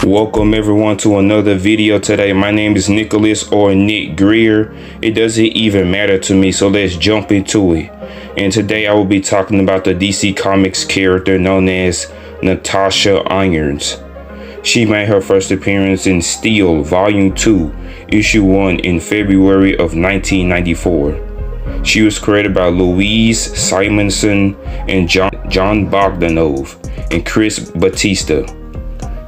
Welcome everyone to another video today. My name is Nicholas or Nick Greer. It doesn't even matter to me, so let's jump into it. And today I will be talking about the DC Comics character known as Natasha Irons. She made her first appearance in Steel Volume 2, Issue 1 in February of 1994. She was created by Louise Simonson and John Bogdanove and Chris Batista.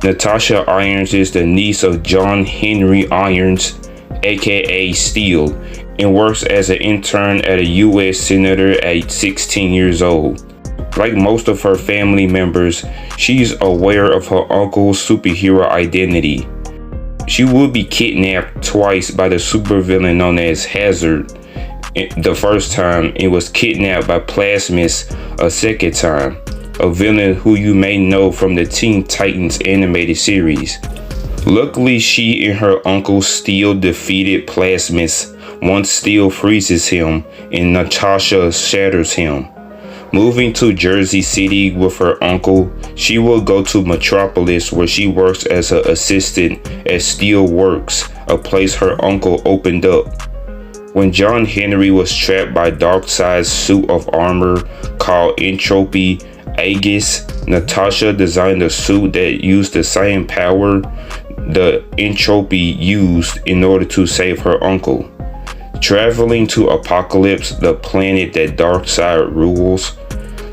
Natasha Irons is the niece of John Henry Irons, aka Steel, and works as an intern at a U.S. senator at 16 years old. Like most of her family members, she's aware of her uncle's superhero identity. She would be kidnapped twice by the supervillain known as Hazard. The first time, it was kidnapped by Plasmus a second time, a villain who you may know from the Teen Titans animated series. Luckily, she and her uncle Steel defeated Plasmus once Steel freezes him and Natasha shatters him. Moving to Jersey City with her uncle, she will go to Metropolis where she works as an assistant at Steel Works, a place her uncle opened up. When John Henry was trapped by Darkseid's suit of armor called Entropy Aegis, Natasha designed a suit that used the same power the Entropy used in order to save her uncle. Traveling to Apocalypse, the planet that Darkseid rules,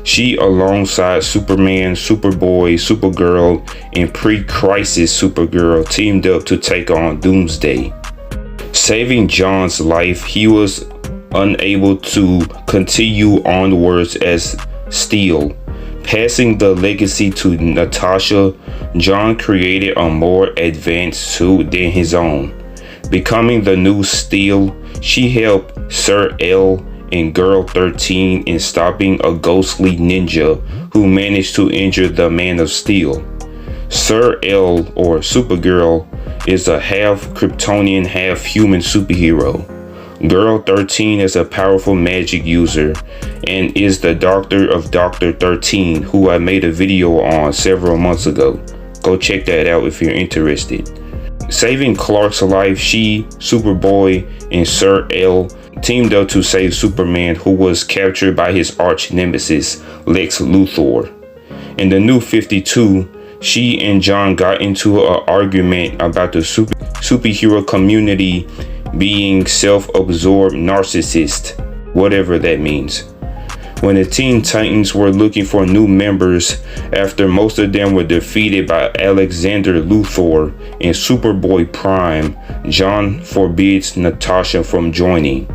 she alongside Superman, Superboy, Supergirl, and pre-Crisis Supergirl teamed up to take on Doomsday. Saving John's life, he was unable to continue onwards as Steel. Passing the legacy to Natasha, John created a more advanced suit than his own. Becoming the new Steel, she helped Sir L and Girl 13 in stopping a ghostly ninja who managed to injure the Man of Steel. Sir L, or Supergirl, is a half Kryptonian, half human superhero. Girl 13 is a powerful magic user and is the doctor of Dr. 13, who I made a video on several months ago. Go check that out if you're interested. Saving Clark's life, she, Superboy, and Sir L teamed up to save Superman, who was captured by his arch nemesis, Lex Luthor. In the New 52, she and John got into an argument about the superhero community being self-absorbed narcissist, whatever that means. When the Teen Titans were looking for new members after most of them were defeated by Alexander Luthor and Superboy Prime, John forbids Natasha from joining.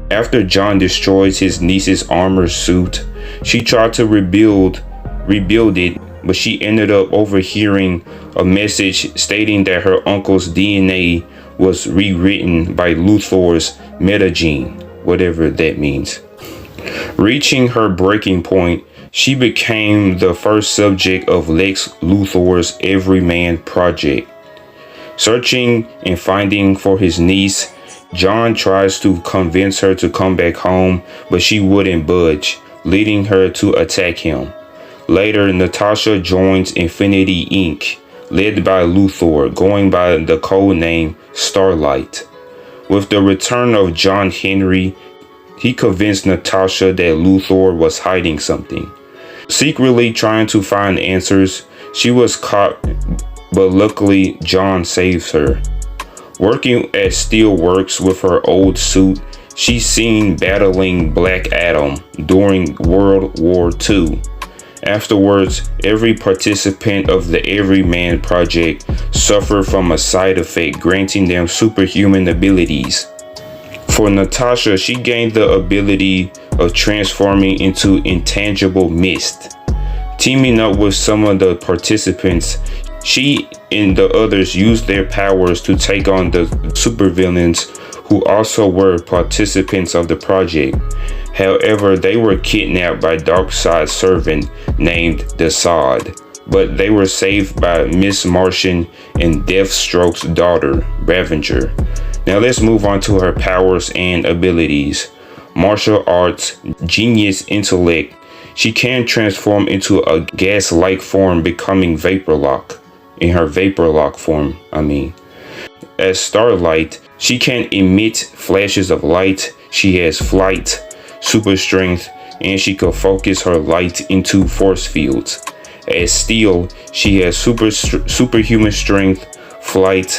After John destroys his niece's armor suit, she tried to rebuild it, but she ended up overhearing a message stating that her uncle's DNA was rewritten by Luthor's metagene, whatever that means. Reaching her breaking point, she became the first subject of Lex Luthor's Everyman project. Searching and finding for his niece, John tries to convince her to come back home, but she wouldn't budge, leading her to attack him. Later, Natasha joins Infinity Inc., led by Luthor, going by the code name Starlight. With the return of John Henry, he convinced Natasha that Luthor was hiding something. Secretly trying to find answers, she was caught, but luckily John saves her. Working at Steelworks with her old suit, she's seen battling Black Adam during World War II. Afterwards, every participant of the Everyman project suffered from a side effect granting them superhuman abilities. For Natasha, she gained the ability of transforming into intangible mist. Teaming up with some of the participants, she and the others used their powers to take on the supervillains who also were participants of the project. However, they were kidnapped by Darkseid's servant named Desaad, but they were saved by Miss Martian and Deathstroke's daughter, Ravager. Now let's move on to her powers and abilities. Martial arts, genius intellect. She can transform into a gas-like form, becoming Vaporlock. in her vapor lock form, As Starlight, she can emit flashes of light, she has flight, super strength, and she can focus her light into force fields. As Steel, she has superhuman strength, flight.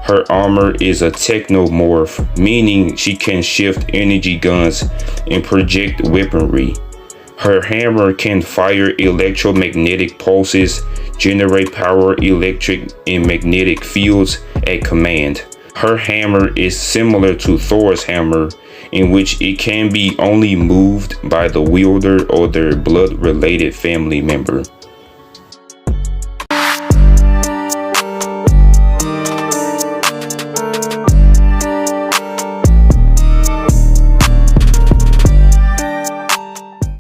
Her armor is a technomorph, meaning she can shift energy guns and project weaponry. Her hammer can fire electromagnetic pulses, generate power, electric and magnetic fields at command. Her hammer is similar to Thor's hammer, in which it can be only moved by the wielder or their blood-related family member.